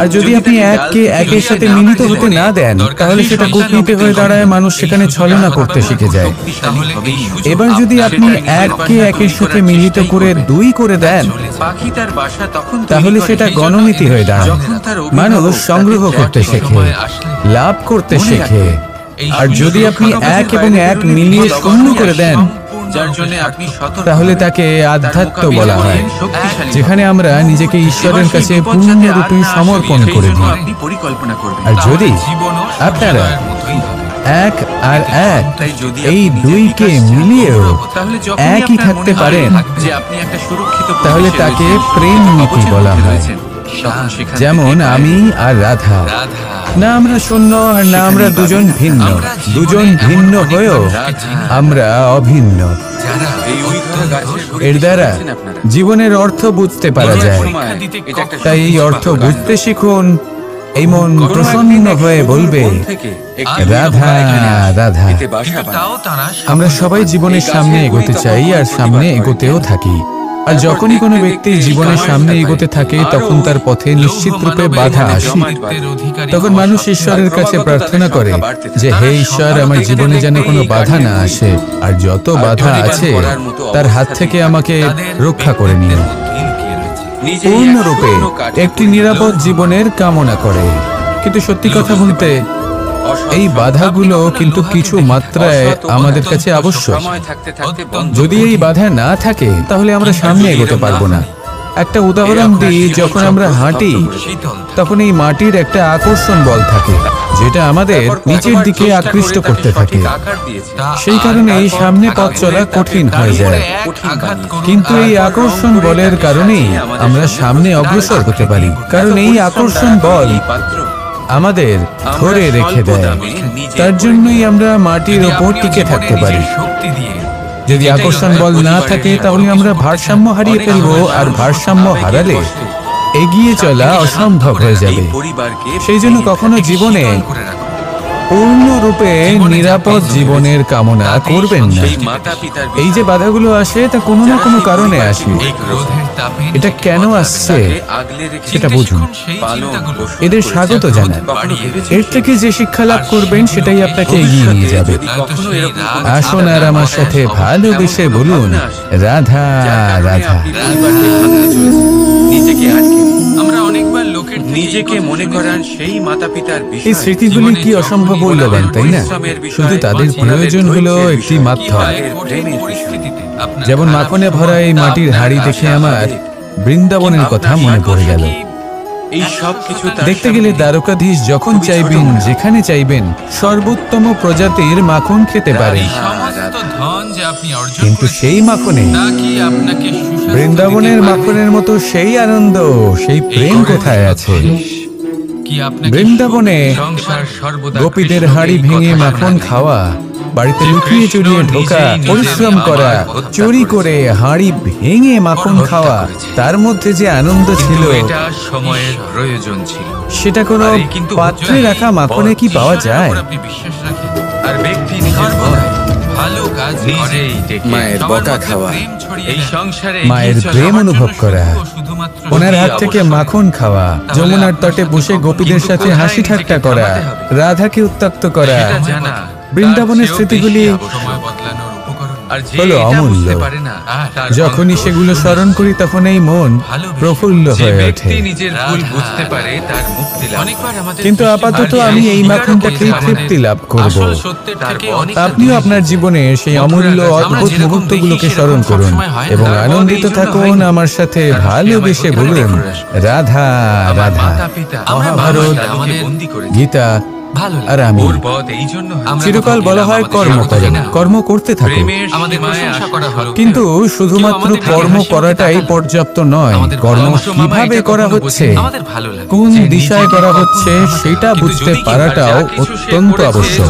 আর যদি আপনি এককে একের সাথে মিলিত হতে না দেন, তাহলে সেটা কূটনীতি হয়ে দাঁড়ায়, মানুষ সেখানে ছলনা করতে শিখে যায়। এবার যদি আপনি এককে একের সাথে মিলিত করে দুই করে দেন, তাহলে সেটা গণনীতি হয়ে দাঁড়ায়। মানুষ সংগ্রহ করতে শেখে, লাভ করতে শেখে। আর যদি আপনি এক এবং এক মিলিয়ে শূন্য করে দেন, তাহলে তাকে আধ্যাত্ম বলা হয়, যেখানে আমরা নিজেকে ঈশ্বরের কাছে পূর্ণরূপে সমর্পণ করে দিই। আর যদি আপনারা এক আর এক, এই দুইকে মিলিয়েও একই থাকতে পারেন, তাহলে তাকে প্রেম নীতি বলা হয়। যেমন আমি আর রাধা, না আমরা শূন্য আর না আমরা দুজন ভিন্ন। দুজন ভিন্ন হয়েও আমরা অভিন্ন। এর দ্বারা জীবনের অর্থ বুঝতে পারা যায়। তাই এই অর্থ বুঝতে শিখুন। এই মন প্রসন্ন হয়ে বলবে রাধা রাধা। আমরা সবাই জীবনের সামনে এগোতে চাই আর সামনে এগোতেও থাকি। আর যখনই কোনো ব্যক্তি জীবনের সামনে এগোতে থাকে তখন তার পথে নিশ্চিত রূপে বাধা আসে। তখন মানুষ ঈশ্বরের কাছে প্রার্থনা করে যে হে ঈশ্বর, আমার জীবনে যেন কোনো বাধা না আসে, আর যত বাধা আছে তার হাত থেকে আমাকে রক্ষা করে নিও। পূর্ণরূপে একটি নিরাপদ জীবনের কামনা করে। কিন্তু সত্যি কথা বলতে এই বাধাগুলো কিন্তু কিছু মাত্রায় আমাদের কাছে আবশ্যক। যদি এই বাধা না থাকে তাহলে আমরা সামনে এগোতে পারবো না। একটা উদাহরণ দিই, যখন আমরা হাঁটি তখন এই মাটির একটা আকর্ষণ বল থাকে যেটা আমাদের নিচের দিকে আকৃষ্ট করতে থাকে। সেই কারণে এই সামনে পথ চলা কঠিন হয়ে যায়। কিন্তু এই আকর্ষণ বলের কারণেই আমরা সামনে অগ্রসর হতে পারি, কারণ এই আকর্ষণ বল আমাদের ধরে রেখে দেয়। তার জন্যই আমরা মাটির ওপর টিকে থাকতে পারি। যদি আকর্ষণ বল না থাকে তাহলে আমরা ভারসাম্য হারিয়ে ফেলবো, আর ভারসাম্য হারালে এগিয়ে চলা অসম্ভব হয়ে যাবে। সেই জন্য কখনো জীবনে পূর্ণরূপে নিরাপদ জীবনের কামনা করবেন না। এই যে বাধাগুলো আসে তা কোনো না কোনো কারণে আসে। এটা কেন আসছে সেটা বুঝুন, এদের স্বাগত জানান। এর থেকে যে শিক্ষা লাভ করবেন সেটাই আপনাকে এগিয়ে নিয়ে যাবে। আসুন আর আমার সাথে ভালোবেসে বলুন রাধা রাধা। নিজেকে মনে করান সেই মাতা-পিতার এই স্মৃতিগুলি কি অসম্ভব মূল্যবান, তাই না? শুধু তাদের প্রয়োজন হলো একটি মাধ্যম। যেমন মাখনে ভরা এই মাটির হাড়ি দেখে আমার বৃন্দাবনের কথা মনে পড়ে গেল। দেখতে গেলে দ্বারকাধীশ যখন চাইবেন যেখানে চাইবেন সর্বোত্তম প্রজাতির মাখন খেতে পারেন, কিন্তু সেই মাখনে বৃন্দাবনের মাখনের মতো সেই আনন্দ, সেই প্রেম কোথায় আছে? বৃন্দাবনে গোপীদের হাড়ি ভেঙে মাখন খাওয়া, বাড়িতে লুকিয়ে চুরিয়ে ঢোকা, পরিশ্রম করা, চুরি করে হাড়ি ভেঙে মাখন খাওয়া, তার মধ্যে যে আনন্দ ছিল সময়ের প্রয়োজন ছিল, সেটা কোনো পাত্রে রাখা মাখনে কি পাওয়া যায়? আর ব্যক্তি ভালো কাজ নিজেই মায়ের বকা খাওয়া, এই সংসারে মায়ের প্রেম অনুভব করা, ওনার হাত থেকে মাখন খাওয়া, যমুনার তটে বসে গোপীদের সাথে হাসি ঠাট্টা করা, রাধাকে উত্ত্যক্ত করা, বৃন্দাবনের স্মৃতিগুলি হলো অমূল্য। যখনই সেগুলো স্মরণ করি তখন এই মন প্রফুল্ল হয়ে ওঠে। কিন্তু আপাতত আমি এই মাখনটাকেই তৃপ্তি লাভ করব। আপনিও আপনার জীবনে সেই অমূল্য অদ্ভুত মুহূর্তগুলোকে স্মরণ করুন এবং আনন্দিত থাকুন। আমার সাথে ভালোবেসে বলুন রাধা রাধা। মহাভারত, গীতা আর আমি চিরকাল বলা হয় কর্ম করো, কর্ম করতে থাকো। কিন্তু শুধুমাত্র কর্ম করাটাই পর্যাপ্ত নয়। কর্ম কিভাবে করা হচ্ছে, কোন দিশায় করা হচ্ছে সেটা বুঝতে পারাটাও অত্যন্ত আবশ্যক।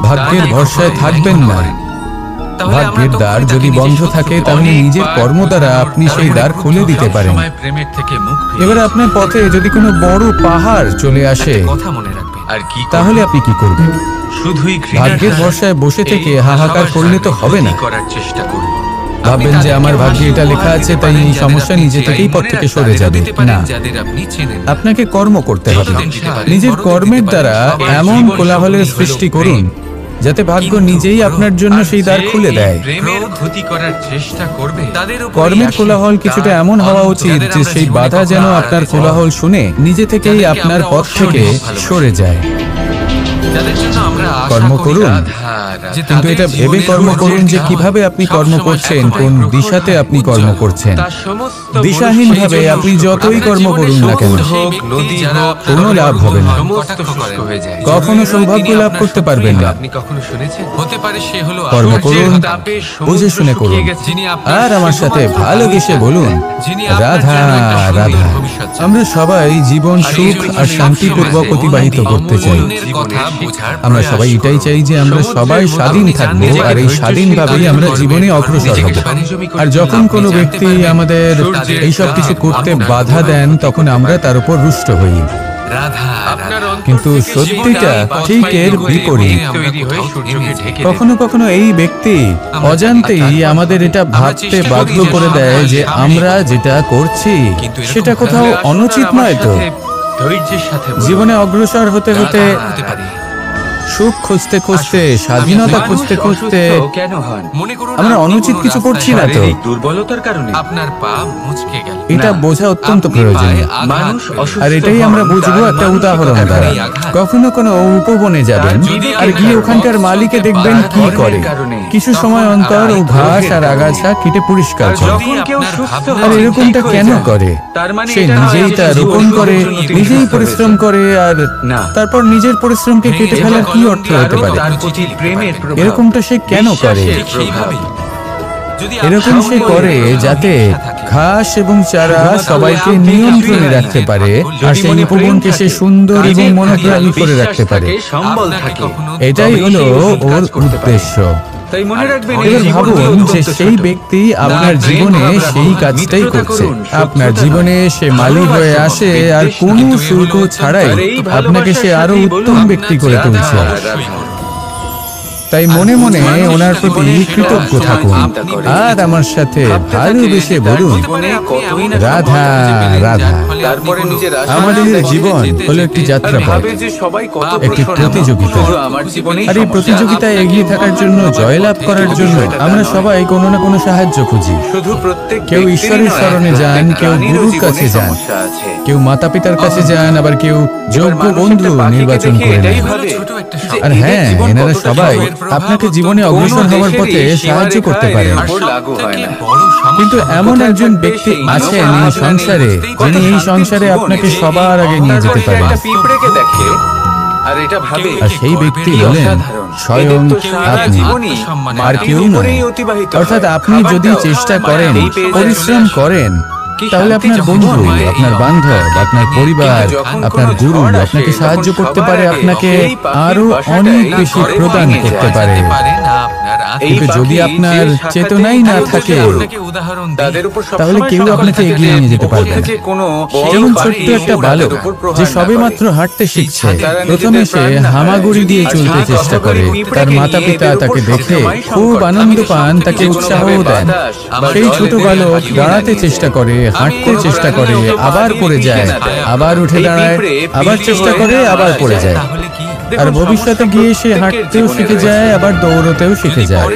ভাগ্যের ভরসায় থাকবেন না। ভাগ্যের দ্বার যদি বন্ধ থাকে তাহলে নিজের কর্ম দ্বারা আপনি সেই দ্বার খুলে দিতে পারেন। এবার আপনার পথে যদি কোনো বড় পাহাড় চলে আসে তাহলে আপনি কি করবেন? ভাগ্যের ভরসায় বসে থেকে হাহাকার করলে তো হবে না। ভাববেন যে আমার ভাগ্যে এটা লেখা আছে তাই এই সমস্যা নিজে থেকেই পথ থেকে সরে যাবে না। আপনাকে কর্ম করতে হবে। নিজের কর্মের দ্বারা এমন কোলাহলের সৃষ্টি করুন যাতে ভাগ্য নিজেই আপনার জন্য সেই দ্বার খুলে দেয়। কর্মের কোলাহল কিছুটা এমন হওয়া উচিত যে সেই বাধা যেন আপনার কোলাহল শুনে নিজে থেকেই আপনার পথ থেকে সরে যায়। যাদের জন্য আমরা আশা কর্ম করি করুন। রাধা, যে কিন্তু তাদের এটা ভেবে জীবনের কর্ম করুন যে উজ্জ্বল কিভাবে আপনি সবসময় কর্ম করছেন, এতটাই কোন প্রখর দিশাতে হয়, আপনি কর্ম উজ্জ্বল। করছেন। তার সমস্ত দিশাহীনভাবে মনুষ্য আপনি সেই জন্য যতই আপনার কর্ম জীবনে করুন না কেন, সমুদ্র হোক, নদী হোক, কোনো লাভ হবে না। সমস্ত শুষ্ক হয়ে যায়। কখনো যদি সৌভাগ্য তিনি লাভ আপনার করতে শত্রুই পারবেন হয়, না। আপনি কখনো শুনেছেন? হতে পারে সে হলো কর্ম সূর্যের করুন, তাপে সমুদ্র বুঝে শুনে শুকিয়ে করুন। গেছে। যিনি আপনার আর আমার সাথে শুধুমাত্র ভালোবেসে ভালোই বলুন, চান। যিনি আপনার রাধা জন্য একটা সুন্দর রাধা। ভবিষ্যৎ চান। আমরা সবাই জীবন আর এই সুখ জন্য আর সব শান্তিপূর্বক সময় অতিবাহিত অন্যের করতে চাই। কথা বোঝার আমরা প্রয়াস সবাই এটাই করুন। চাই যে আমরা সবাই স্বাধীন থাকবো, আর এই স্বাধীনভাবেই আমরা জীবনে অগ্রসর হব। আর যখন কোনো ব্যক্তি আমাদের এইসব কিছু করতে বাধা দেন, তখন আমরা তার উপর রুষ্ট হই। কিন্তু সত্যিটা ঠিক এর বিপরীত। কখনো কখনো এই ব্যক্তি অজান্তেই আমাদের এটা ভাবতে বাধ্য করে দেয় যে আমরা যেটা করছি সেটা কোথাও অনুচিত নয় তো। জীবনে অগ্রসর হতে হতে, সুখ খুঁজতে খুঁজতে, স্বাধীনতা খুঁজতে খুঁজতে কেন হন? মনে করুন আমরা অনুচিত কিছু করছি না তো। দুর্বলতার কারণে আপনার পা মুচকে গেল। এটা বোঝা অত্যন্ত প্রয়োজনীয়। মানুষ অসুস্থ আর এটাই আমরা বুঝবো একটা উদাহরণ দ্বারা। কখনো কোনো উপবনে যাবেন আর গিয়ে ওখানকার মালিকে দেখবেন কি করে। কিছু সময় অন্তর ও ঘাস আর আগাছা কেটে পরিষ্কার করে। যখন কেউ সুস্থ আর হয়, এরকমটা ঠিক হয়ে কেন যায়। করে? তার মানে সে এটা নয় নিজেই যে তা সে রোপণ করে, পরিবর্তন নিজেই হয়েছে। পরিশ্রম করে, আর না। তারপর নিজের পরিশ্রমকে কেটে ফেলার কি অর্থ হতে পারে? তার প্রতি প্রেমের প্রভাব, এরকমটা সে কেন করে? বিশ্বাসের প্রভাব। এরকম সে করে যাতে ঘাস এবং চারা সবাইকে নিয়ন্ত্রণে রাখতে পারে, আর সেই উপবনকে সে সুন্দর এবং মনোগ্রাহী করে রাখতে পারে। সম্বল থাকে। এটাই হলো ওর উদ্দেশ্য। তাই মনে রাখবেন, এবার ভাবুন যে সেই ব্যক্তি আপনার জীবনে সেই কাজটাই করছে। আপনার জীবনে সে মালিক হয়ে আসে আর কোনো শুল্ক ছাড়াই আপনাকে সে আরো উত্তম ব্যক্তি করে তুলছে। তাই মনে মনে ওনার প্রতি কৃতজ্ঞ থাকুন, আর আমার সাথে ভালোবেসে বলুন, রাধা রাধা। আমাদের জীবন হলো একটি যাত্রাপথ, একটি প্রতিযোগিতা। আর এই প্রতিযোগিতায় এগিয়ে থাকার জন্য, জয়লাভ করার জন্য আমরা সবাই কোনো না কোনো সাহায্য খুঁজি। কেউ ঈশ্বরের শরণে যান, কেউ গুরুর কাছে যান, কেউ মাতা পিতার কাছে যান, আবার কেউ যোগ্য বন্ধু নির্বাচন করে নেন। আর হ্যাঁ, এনারা সবাই আপনাকে জীবনে অগ্রসর হওয়ার পথে সাহায্য করতে পারেন। কিন্তু এমন একজন ব্যক্তি আছেন এই সংসারে, যিনি এই সংসারে আপনাকে সবার আগে নিয়ে যেতে পারেন। আর সেই ব্যক্তি হলেন স্বয়ং আপনি, আর কেউ নয়। অর্থাৎ আপনি যদি চেষ্টা করেন, পরিশ্রম করেন, তাহলে আপনার বন্ধু, আপনার বান্ধব, আপনার পরিবার, আপনার গুরু আপনাকে সাহায্য করতে পারে, আপনাকে আরো অনেক বেশি প্রদান করতে পারে। কিন্তু যদি আপনার চেতনাই না থাকে, তাহলে কেউ আপনাকে এগিয়ে নিয়ে যেতে পারবে না। যেমন ছোট্ট একটা বালক যে সবেমাত্র হাঁটতে শিখছে, প্রথমে সে হামাগুড়ি দিয়ে চলতে চেষ্টা করে। তার মাতা পিতা তাকে দেখে খুব আনন্দ পান, তাকে উৎসাহও দেন। সেই ছোট বালক দাঁড়াতে চেষ্টা করে, হাঁটতে চেষ্টা করে, আবার পড়ে যায়, আবার উঠে দাঁড়ায়, আবার চেষ্টা করে, আবার পড়ে যায়। আর ভবিষ্যতে গিয়ে সে হাঁটতেও শিখে যায়, আবার দৌড়তেও শিখে যায়।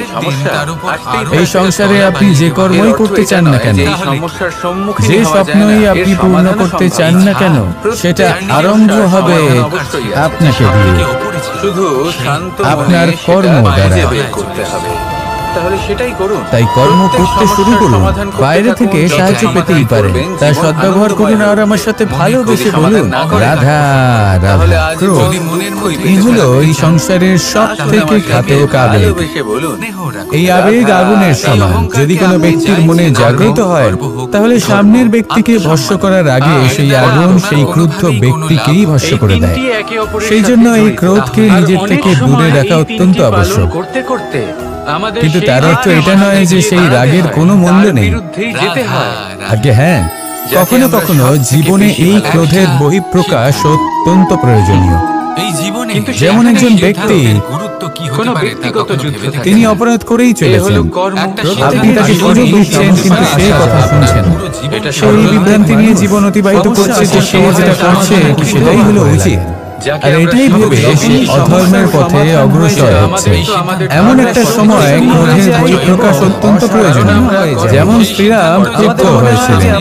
এই সংসারে আপনি যে কর্মই করতে চান না কেন, যে স্বপ্নই আপনি পূর্ণ করতে চান না কেন, সেটা আরম্ভ হবে আপনাকে দিয়ে, আপনার কর্ম দ্বারা। তাই কর্ম করতে শুরু করুন, বাইরে থেকে সাহায্য পেতেই পারেন। তাই সদ্ব্যবহার করুন, আর আমার সাথে ভালোবেসে বলুন, রাধা রাধা। ক্রোধ এই হলো এই সংসারের সব থেকে ঘাতক আবেগ। এই আবেগ আগুনের সমান। যদি কোনো ব্যক্তির মনে জাগ্রত হয়, তাহলে সামনের ব্যক্তিকে ভস্ম করার আগে সেই আগুন সেই ক্রুদ্ধ ব্যক্তিকেই ভস্ম করে দেয়। সেই জন্য এই ক্রোধকে নিজের থেকে দূরে রাখা অত্যন্ত আবশ্যক। কিন্তু তার অর্থ এটা নয় যে সেই রাগের কোনো মূল্য নেই। আগে হ্যাঁ, কখনো কখনো জীবনে এই ক্রোধের বহিঃপ্রকাশ অত্যন্ত প্রয়োজনীয়। যেমন একজন ব্যক্তি তিনি অপরাধ করেই চলেছেন, আপনি তাকে সুযোগ দিচ্ছেন, কিন্তু সে কথা শুনছেন। সেই বিভ্রান্তি নিয়ে জীবন অতিবাহিত করছে যে সে যেটা করছে সেটাই হলো উচিত। আর এটাই ভেবে সে অধর্মের পথে অগ্রসর হচ্ছে। এমন একটা সময় ক্রোধের বহিঃপ্রকাশ অত্যন্ত প্রয়োজনীয়। যেমন শ্রীরাম ক্রুদ্ধ হয়েছিলেন,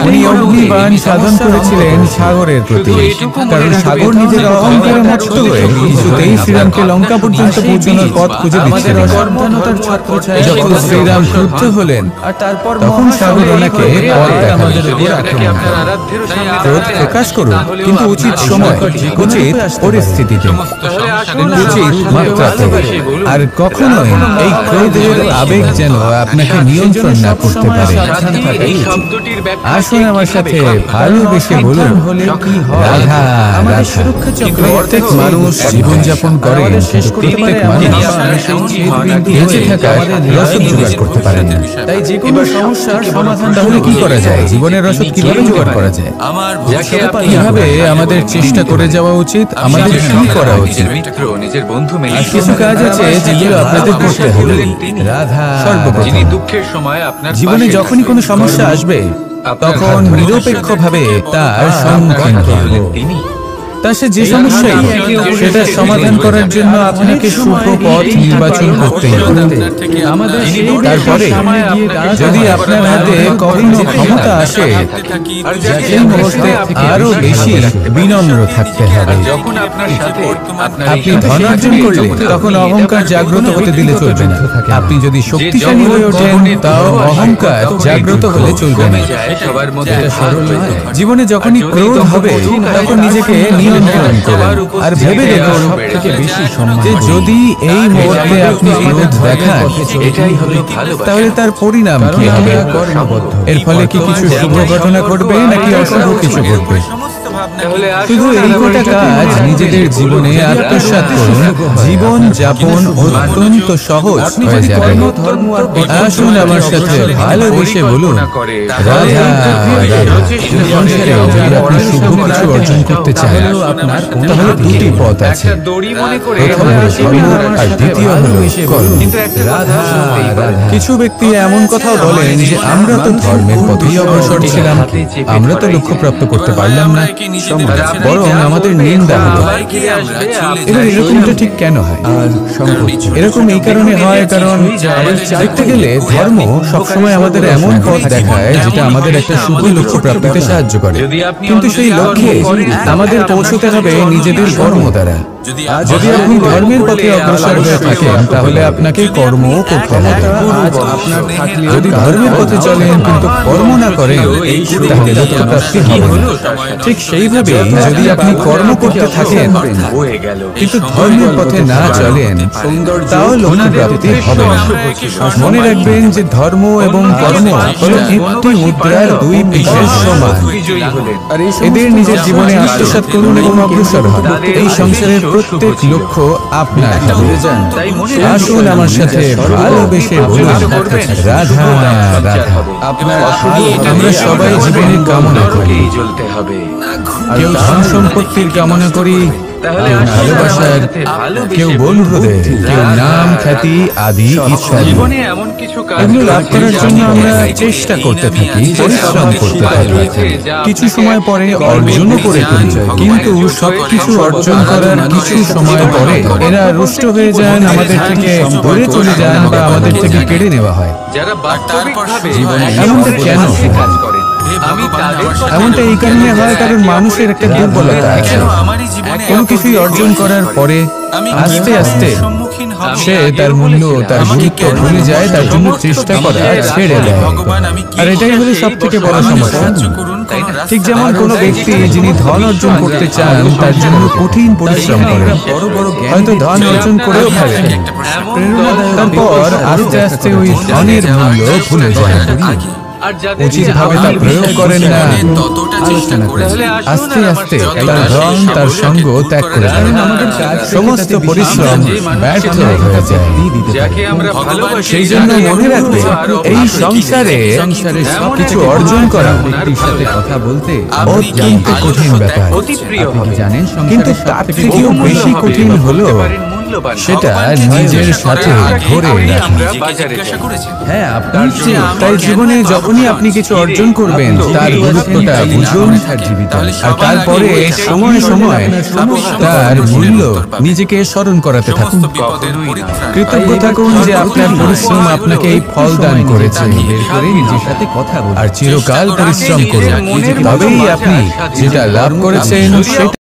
উনি অগ্নিবাণ সাধন করেছিলেন সাগরের প্রতি, কারণ সাগর নিজের অহংকারে মত্ত হয়ে কিছুতেই শ্রীরামকে লঙ্কা পর্যন্ত পৌঁছানোর পথ খুঁজে দিচ্ছিল না। যখন শ্রীরাম ক্রুদ্ধ হলেন তখন সাগর ওনাকে পথ দেখালেন। ক্রোধ প্রকাশ করুন, কিন্তু উচিত সময়, উচিত পরিস্থিতিতে, উচিত মাত্রাতে। আর কখনোই এই ক্রোধের আবেগ যেন আপনাকে নিয়ন্ত্রণ না করতে পারে। আসুন আমার সাথে ভালোবেসে বলুন, রাধা রাধা। প্রত্যেক মানুষ জীবনযাপন করে, প্রত্যেক মানুষ বেঁচে থাকার রসদ জোগাড় করতে পারেন না। তাই যে কোনো সমস্যার সমাধান তাহলে কি করা যায়? জীবনের রসদ কিভাবে জোগাড় করা যায়? কিভাবে আমাদের চেষ্টা করে যাওয়া উচিত, আমাদের কি করা উচিত? নিজের বন্ধু কিছু কাজ আছে যেগুলো আপনাদের করতে হবে। রাধা সর্বপ্রথম দুঃখের সময় আপনার জীবনে যখনই কোনো সমস্যা আসবে তখন নিরপেক্ষভাবে তার সম্মুখীন হব। তা সে যে সমস্যাই সেটা সমাধান করার জন্য আপনাকে শুভ পথ নির্বাচন করতেই হবে। তারপরে যদি আপনার হাতে কখনো ক্ষমতা আসে, সেই মুহূর্তে আরো বেশি বিনম্র থাকতে হবে। আপনি ধন অর্জন করলে তখন অহংকার জাগ্রত হতে দিলে চলবে না। আপনি যদি শক্তিশালী হয়ে ওঠেন তাও অহংকার জাগ্রত হলে চলবে না। জীবনে যখনই ক্রোধ হবে তখন নিজেকে নিয়ন্ত্রণ করুন আর ভেবে দেখুন যে যদি এই মুহূর্তে আপনি ক্রোধ দেখান তাহলে তার পরিণাম কি হবে? এর ফলে কি কিছু শুভ ঘটনা ঘটবে নাকি অশুভ কিছু ঘটবে? শুধু এই কটা কাজ নিজেদের জীবনে আত্মসাৎ করুন, জীবন যাপন অত্যন্ত সহজ হয়ে যাবে। আসুন আমার সাথে ভালোবেসে বলুন, রাধা রাধা। সংসারে যদি আপনি শুভ কিছু অর্জন করতে চান তাহলে দুটি পথ আছে। প্রথম হলো ধর্ম আর দ্বিতীয় হলো কর্ম। কিছু ব্যক্তি এমন কথাও বলেন যে আমরা তো ধর্মের পথেই অগ্রসর ছিলাম, আমরা তো লক্ষ্যপ্রাপ্ত করতে পারলাম না, বরং আমাদের নিন্দা হলো। এবার এরকমটা ঠিক কেন হয়? এরকম এই কারণে হয় কারণ দেখতে গেলে ধর্ম সবসময় আমাদের এমন পথ দেখায় যেটা আমাদের একটা শুভ লক্ষ্য প্রাপ্তিতে সাহায্য করে, কিন্তু সেই লক্ষ্যে আমাদের পৌঁছতে হবে নিজেদের কর্ম দ্বারা। যদি আপনি ধর্মের পথে অগ্রসর হয়ে থাকেন তাহলে আপনাকে কর্মও করতে হবে। যদি ধর্মের পথে চলেন কিন্তু কর্ম না করেন তাহলে লক্ষ্য প্রাপ্তি হবে না। ঠিক সেইভাবে যদি আপনি কর্ম করতে থাকেন কিন্তু ধর্মের পথে না চলেন তাও লক্ষ্য প্রাপ্তি হবে না। মনে রাখবেন যে ধর্ম এবং কর্ম হলো একটি মুদ্রার দুই পিঠের সমান। এদের নিজের জীবনে আত্মসাৎ করুন এবং অগ্রসর হন। এই সংসারের প্রত্যেক লক্ষ্য আপনার হবে। আসুন আমার সাথে ভালোবেসে বলুন, রাধা রাধা। আমরা সবাই জীবনের কামনা করি, কেউ ধন সম্পত্তির কামনা করি, কেউ ভালোবাসার, কেউ বন্ধুদের, কেউ নাম খ্যাতি আদি ইত্যাদি। এগুলো লাভ করার জন্য আমরা চেষ্টা করতে থাকি, পরিশ্রম করতে থাকি, কিছু সময় পরে অর্জনও করে ফেলি। কিন্তু সবকিছু অর্জন করার কিছু সময় পরে এরা রুষ্ট হয়ে যান, আমাদের থেকে দূরে চলে যান বা আমাদের থেকে কেড়ে নেওয়া হয়। এমনটা কেন? এমনটা এই কারণে হয় কারণ মানুষের একটা দুর্বলতা আছে। কোনো কিছুই অর্জন করার পরে আস্তে আস্তে সে তার মূল্য, তার গুরুত্ব ভুলে যায়, তার জন্য চেষ্টা করা ছেড়ে দেয়। আর এটাই হলো সব থেকে বড় সমস্যা। ঠিক যেমন কোনো ব্যক্তি যিনি ধন অর্জন করতে চান তার জন্য কঠিন পরিশ্রম করেন, হয়তো ধন অর্জন করেও ফেলেন, তারপর আস্তে আস্তে ওই ধনের মূল্য ভুলে যায়, উচিত ভাবে তা প্রয়োগ করেন না, আস্তে আস্তে তার ধন, তার সঙ্গ ত্যাগ করে দেন, সমস্ত পরিশ্রম ব্যর্থ হয়ে যায়। সেই জন্য মনে রাখবে এই সংসারে কিছু অর্জন করা কথা বলতে অত্যন্ত কঠিন ব্যাপার, কিন্তু তার থেকেও বেশি কঠিন হলো মূল্যবান। সেটা ভগবানকে নিজের জিজ্ঞাসা সাথে করার আগে ধরে আপনি রাখুন। আমরা নিজেকে বাজারে জিজ্ঞাসা যাই। করেছেন? হ্যাঁ, আপনি তার ঠিক। জন্য তাই আমাকে জীবনে এত যখনই ভাবনা আপনি কিছু আছে। অর্জন করবেন আপনি তার যদি গুরুত্বটা আপনি বুঝুন না করে থাকেন, তাহলে আর সবার তারপরে আগে ওইটাই সময় সময় সমস্যা তার প্রশ্নের মূল্য উত্তর পাবেন। নিজেকে স্মরণ করাতে থাকুন। সমস্ত বিপদের কখনোই না। পরিত্রাণ। কৃতজ্ঞ থাকুন যে আপনার পরিশ্রম আপনাকে এই ফল দান করেছে, নিজের সাথে কথা বলুন। আর চিরকাল চেষ্টা করুন পরিশ্রম নিজের করুন। মনের তবেই মতো আপনি বাঁচার যেটা লাভ করেছেন আপনি যদি সেটা